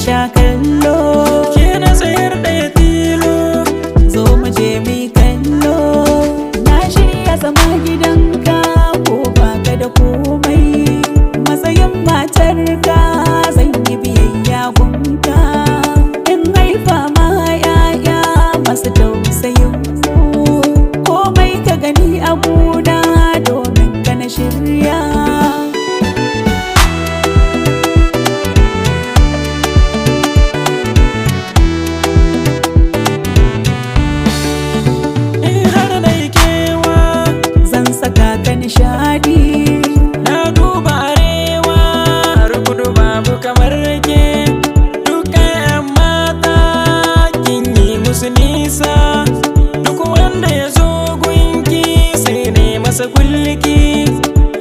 sha kallo. Ke na tsayar ɗaya tilo. Zo mu je mu kallo. Na shirya zama gidanka ko baka da komai. Matsayin matarka zan yi biyayya gunka. In haifa ma 'ya'ya masu tausayin mu. Komai ka gani a gona domin ka na shirya. Nishadi na duba arewa har kudu babu kamar ke. Duka 'yan mata kin yi musu nisa. Duk wanda ya zo gunki sai ne masa kulki.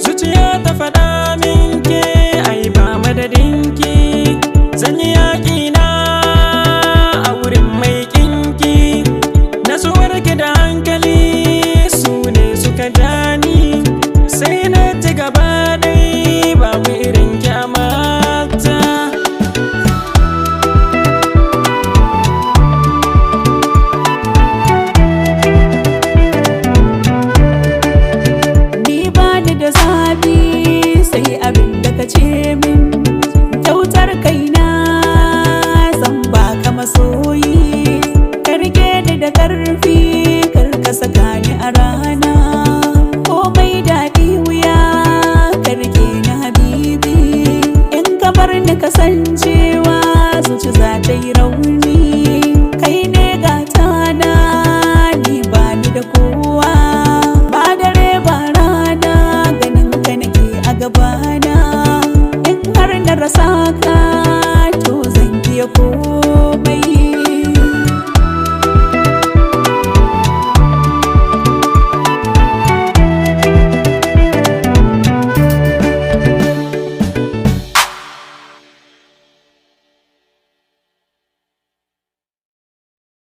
Zuciya ta faɗa min ke ai ba madadinki. Zan yi yaƙi na a wurin mai kinki. Nasuwarki da hankali su ne suka dani. Sai na ci gaba dai babu irin kyamata. Ni bani da zabi sai abin da ka ce min. Kyautar kaina zan baka masoyi. Ka rike ni da ƙarfi kar ka saka ni a rana. Komai daɗi wuya ka rike ni habibi. In ka bar ni kasance